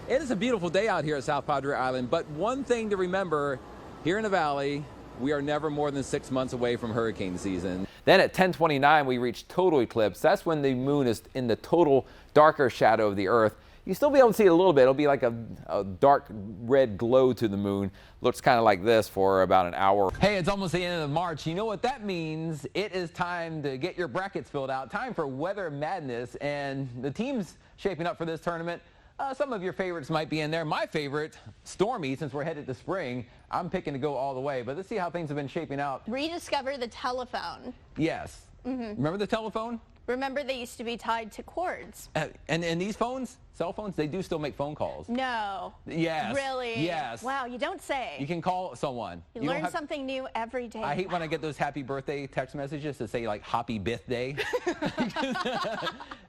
It is a beautiful day out here at South Padre Island, but one thing to remember here in the valley, we are never more than 6 months away from hurricane season. Then at 10:29, we reach total eclipse. That's when the moon is in the total darker shadow of the earth. You still be able to see it a little bit. It'll be like a dark red glow to the moon. Looks kind of like this for about an hour. Hey, it's almost the end of March. You know what that means? It is time to get your brackets filled out. Time for Weather Madness, and the teams shaping up for this tournament. Some of your favorites might be in there. My favorite, Stormy, since we're headed to spring. I'm picking to go all the way, but let's see how things have been shaping out. Rediscover the telephone. Yes. Remember the telephone? Remember they used to be tied to cords. And these phones, cell phones, they do still make phone calls. No. Yes. Really? Yes. Wow, you don't say. You can call someone. You learn something new every day. I hate when I get those happy birthday text messages that say like happy birthday.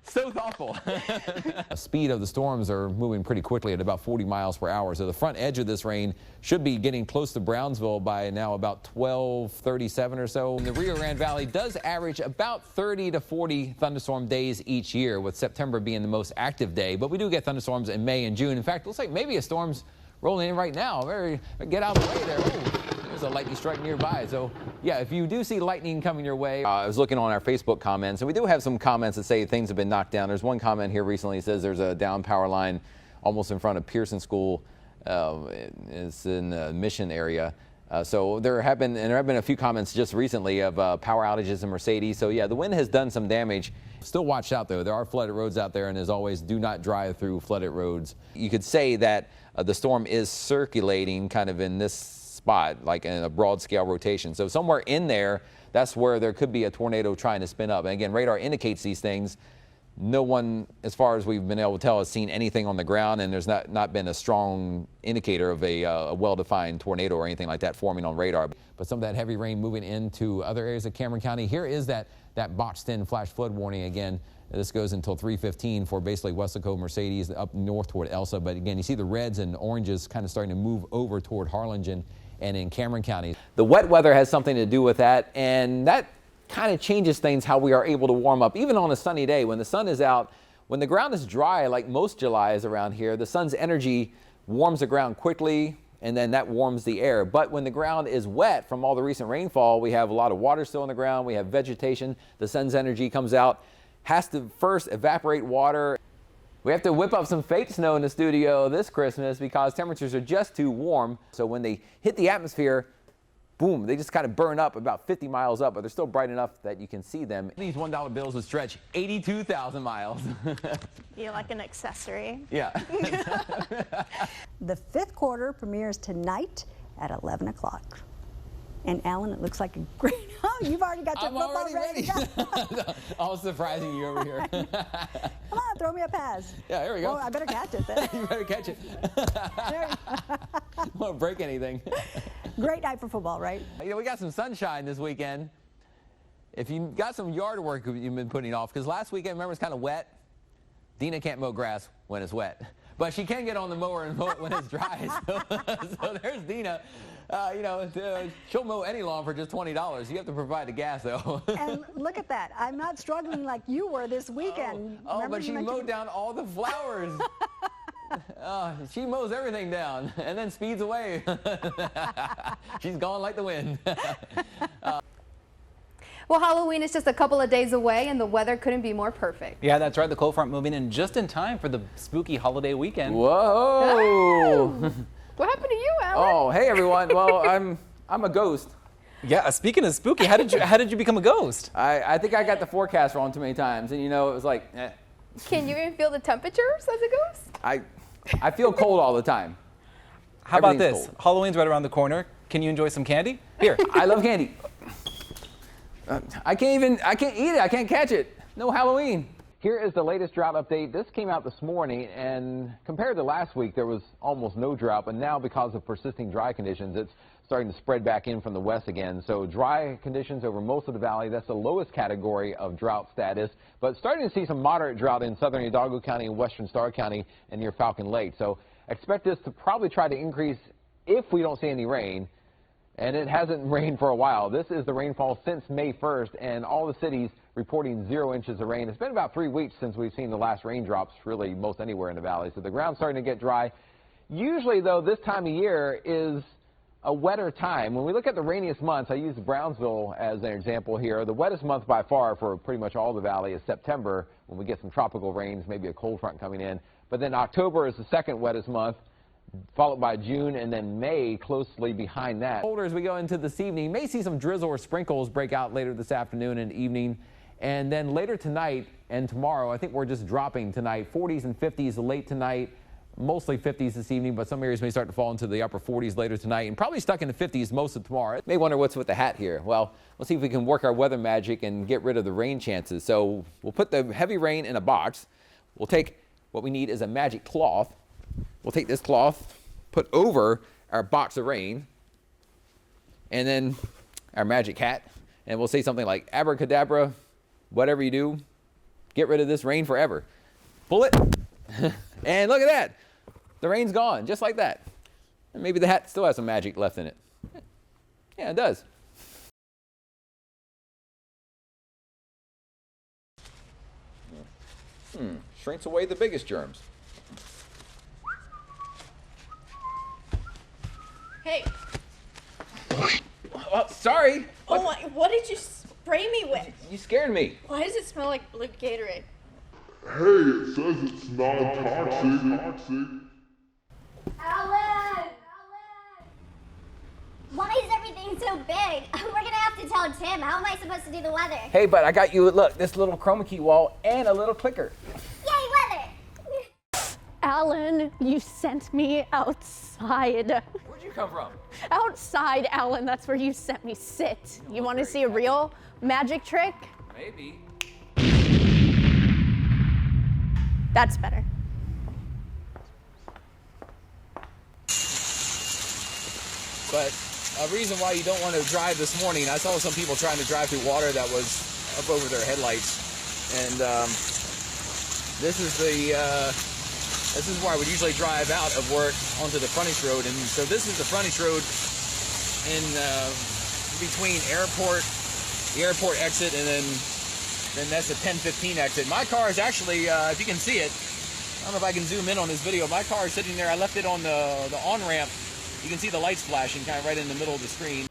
So thoughtful. The speed of the storms are moving pretty quickly at about 40 miles per hour. So the front edge of this rain should be getting close to Brownsville by now about 12:37 or so. And the Rio Grande Valley does average about 30 to 40 thunderstorm days each year, with September being the most active day. But we do get thunderstorms in May and June. In fact, it looks like maybe a storm's rolling in right now. Get out of the way there. Ooh, there's a lightning strike nearby. So yeah, if you do see lightning coming your way, I was looking on our Facebook comments, and we do have some comments that say things have been knocked down. There's one comment here recently that says there's a down power line almost in front of Pearson School. It's in the Mission area. So there have been a few comments just recently of power outages in Mercedes. So yeah, the wind has done some damage. Still watch out though. There are flooded roads out there, and as always, do not drive through flooded roads. You could say that the storm is circulating kind of in this spot, like in a broad scale rotation. So somewhere in there, that's where there could be a tornado trying to spin up. And again, radar indicates these things. No one, as far as we've been able to tell, has seen anything on the ground, and there's not been a strong indicator of a well-defined tornado or anything like that forming on radar. But some of that heavy rain moving into other areas of Cameron County. Here is that boxed in flash flood warning again. This goes until 3:15 for basically Weslaco, Mercedes, up north toward Elsa. But again, you see the reds and oranges kind of starting to move over toward Harlingen and in Cameron County. The wet weather has something to do with that, and that kind of changes things how we are able to warm up. Even on a sunny day, when the sun is out, when the ground is dry, like most Julys around here, the sun's energy warms the ground quickly, and then that warms the air. But when the ground is wet from all the recent rainfall, we have a lot of water still in the ground, we have vegetation, the sun's energy comes out, has to first evaporate water. We have to whip up some fake snow in the studio this Christmas because temperatures are just too warm. So when they hit the atmosphere, boom, they just kind of burn up about 50 miles up, but they're still bright enough that you can see them. These $1 bills would stretch 82,000 miles. You're like an accessory. Yeah. The fifth quarter premieres tonight at 11 o'clock. And Alan, it looks like a great, oh, you've already got your football ready. All surprising you over here. Come on, throw me a pass. Yeah, here we go. Oh, I better catch it then. You better catch it. Won't break anything. Great night for football, right? You know, we got some sunshine this weekend. If you got some yard work you've been putting off, because last weekend, remember, it's kind of wet. Dina can't mow grass when it's wet, but she can get on the mower and mow it when it's dry. So there's Dina. She'll mow any lawn for just $20. You have to provide the gas, though. And look at that. I'm not struggling like you were this weekend. Oh, but she mowed down all the flowers. She mows everything down and then speeds away. She's gone like the wind. Well, Halloween is just a couple of days away, and the weather couldn't be more perfect. Yeah, that's right. The cold front moving in just in time for the spooky holiday weekend. Whoa! What happened to you, Alan? Oh, hey everyone. Well, I'm a ghost. Yeah, speaking of spooky, how did you become a ghost? I think I got the forecast wrong too many times, and it was like. Can you even feel the temperatures as a ghost? I feel cold all the time. How about this? Cold. Halloween's right around the corner. Can you enjoy some candy? Here. I love candy. I can't eat it. I can't catch it. No Halloween. Here is the latest drought update. This came out this morning, and compared to last week, there was almost no drought, but now because of persisting dry conditions, it's starting to spread back in from the west again. So dry conditions over most of the valley. That's the lowest category of drought status, but starting to see some moderate drought in southern Hidalgo County and western Starr County and near Falcon Lake. So expect this to probably try to increase if we don't see any rain. And it hasn't rained for a while. This is the rainfall since May 1st, and all the cities reporting 0 inches of rain. It's been about 3 weeks since we've seen the last raindrops really most anywhere in the valley. So the ground's starting to get dry. Usually, though, this time of year is a wetter time. When we look at the rainiest months, I use Brownsville as an example here. The wettest month by far for pretty much all the valley is September, when we get some tropical rains, maybe a cold front coming in. But then October is the second wettest month, followed by June, and then May closely behind that. Colder as we go into this evening. May see some drizzle or sprinkles break out later this afternoon and evening. And then later tonight and tomorrow, I think we're just dropping tonight. 40s and 50s late tonight. Mostly 50s this evening, but some areas may start to fall into the upper 40s later tonight, and probably stuck in the 50s most of tomorrow. You may wonder what's with the hat here. Well, let's see if we can work our weather magic and get rid of the rain chances. So we'll put the heavy rain in a box. We'll take what we need is a magic cloth. We'll take this cloth, put over our box of rain, and then our magic hat, and we'll say something like, abracadabra, whatever you do, get rid of this rain forever. Pull it, and look at that. The rain's gone, just like that. And maybe the hat still has some magic left in it. Yeah, it does. Shrinks away the biggest germs. Hey. Oh, sorry. Oh my, what did you spray me with? You scared me. Why does it smell like blue Gatorade? Hey, it says it's non-toxic. Alan! Why is everything so big? We're gonna have to tell Tim. How am I supposed to do the weather? Hey, but I got you, look, this little chroma key wall and a little clicker. Yay, weather! Alan, you sent me outside. Where'd you come from? Outside, Alan, that's where you sent me. Sit. You want to see a real magic trick? Maybe. That's better. But a reason why you don't want to drive this morning, I saw some people trying to drive through water that was up over their headlights. And this is where I would usually drive out of work onto the frontage road. And so this is the frontage road in between the airport exit, and then that's the 1015 exit. My car is actually, if you can see it, I don't know if I can zoom in on this video. My car is sitting there. I left it on the on-ramp. You can see the lights flashing kind of right in the middle of the screen.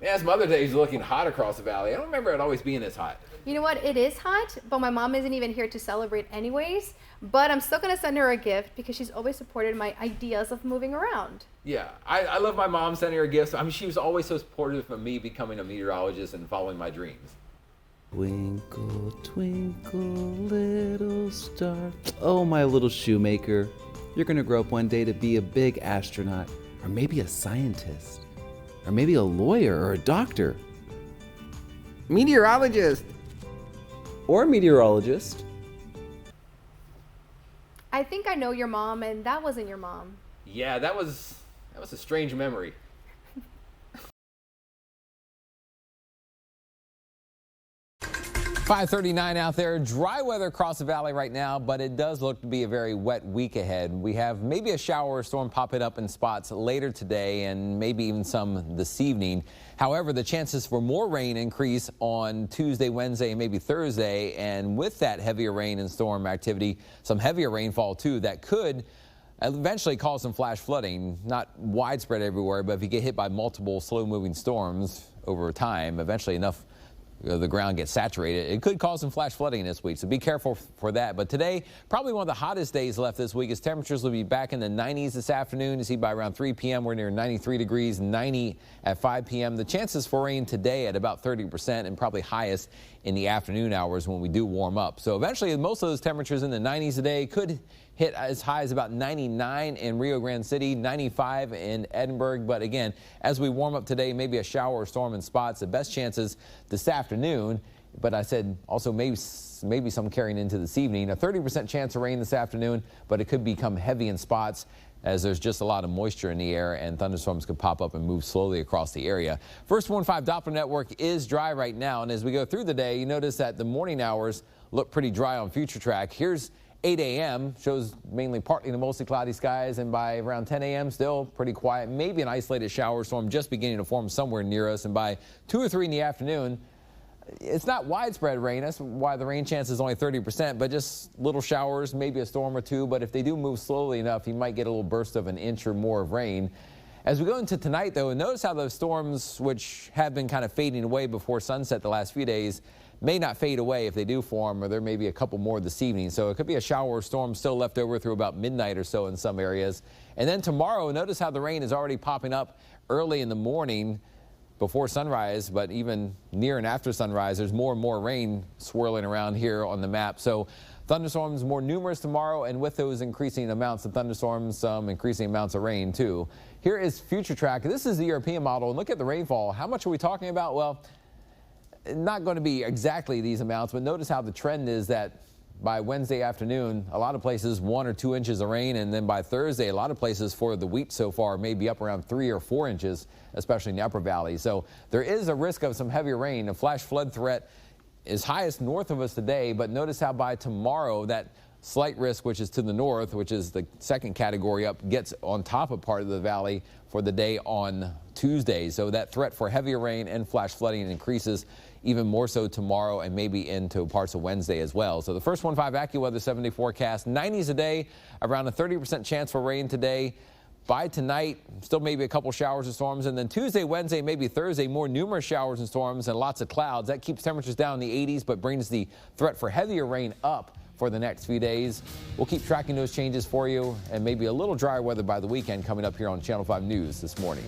Yeah, it's Mother's Day is looking hot across the valley. I don't remember it always being this hot. You know what? It is hot, but my mom isn't even here to celebrate anyways. But I'm still going to send her a gift because she's always supported my ideas of moving around. Yeah, I love my mom sending her gifts. I mean, she was always so supportive of me becoming a meteorologist and following my dreams. Twinkle, twinkle, little star. Oh, my little shoemaker. You're gonna grow up one day to be a big astronaut, or maybe a scientist, or maybe a lawyer or a doctor. Meteorologist. Or a meteorologist. I think I know your mom, and that wasn't your mom. Yeah, that was a strange memory. .539 out there. Dry weather across the valley right now, but it does look to be a very wet week ahead. We have maybe a shower or storm popping up in spots later today and maybe even some this evening. However, the chances for more rain increase on Tuesday, Wednesday, and maybe Thursday. And with that heavier rain and storm activity, some heavier rainfall too that could eventually cause some flash flooding. Not widespread everywhere, but if you get hit by multiple slow-moving storms over time, eventually enough the ground gets saturated, it could cause some flash flooding this week, so be careful for that. But today, probably one of the hottest days left this week, as temperatures will be back in the 90s this afternoon. You see by around 3 p.m. we're near 93 degrees, 90 at 5 p.m. The chances for rain today at about 30% and probably highest in the afternoon hours when we do warm up. So eventually most of those temperatures in the 90s today could hit as high as about 99 in Rio Grande City, 95 in Edinburgh. But again, as we warm up today, maybe a shower or storm in spots. The best chances this afternoon, but I said also maybe some carrying into this evening. A 30% chance of rain this afternoon, but it could become heavy in spots as there's just a lot of moisture in the air and thunderstorms could pop up and move slowly across the area. First 1.5 Doppler network is dry right now, and as we go through the day, you notice that the morning hours look pretty dry on Future Track. Here's 8 a.m. shows mainly partly to mostly cloudy skies, and by around 10 a.m. still pretty quiet. Maybe an isolated shower storm just beginning to form somewhere near us, and by 2 or 3 in the afternoon, It's not widespread rain. That's why the rain chance is only 30%, but just little showers, maybe a storm or two. But if they do move slowly enough, you might get a little burst of an inch or more of rain. As we go into tonight, though, notice how those storms, which have been kind of fading away before sunset the last few days, may not fade away if they do form, or there may be a couple more this evening. So it could be a shower or storm still left over through about midnight or so in some areas. And then tomorrow, notice how the rain is already popping up early in the morning before sunrise, but even near and after sunrise, there's more and more rain swirling around here on the map. So thunderstorms more numerous tomorrow, and with those increasing amounts of thunderstorms, some increasing amounts of rain too. Here is Future Track. This is the European model, and look at the rainfall. How much are we talking about? Well, not going to be exactly these amounts, but notice how the trend is that by Wednesday afternoon, a lot of places 1 or 2 inches of rain, and then by Thursday, a lot of places for the week so far may be up around 3 or 4 inches, especially in the upper valley. So there is a risk of some heavier rain. A flash flood threat is highest north of us today, but notice how by tomorrow that slight risk, which is to the north, which is the second category up, gets on top of part of the valley for the day on Tuesday. So that threat for heavier rain and flash flooding increases even more so tomorrow and maybe into parts of Wednesday as well. So the first 1-5 AccuWeather 7-day forecast, 90s a day, around a 30% chance for rain today. By tonight, still maybe a couple showers and storms, and then Tuesday, Wednesday, maybe Thursday, more numerous showers and storms and lots of clouds. That keeps temperatures down in the 80s, but brings the threat for heavier rain up for the next few days. We'll keep tracking those changes for you, and maybe a little drier weather by the weekend coming up here on Channel 5 News this morning.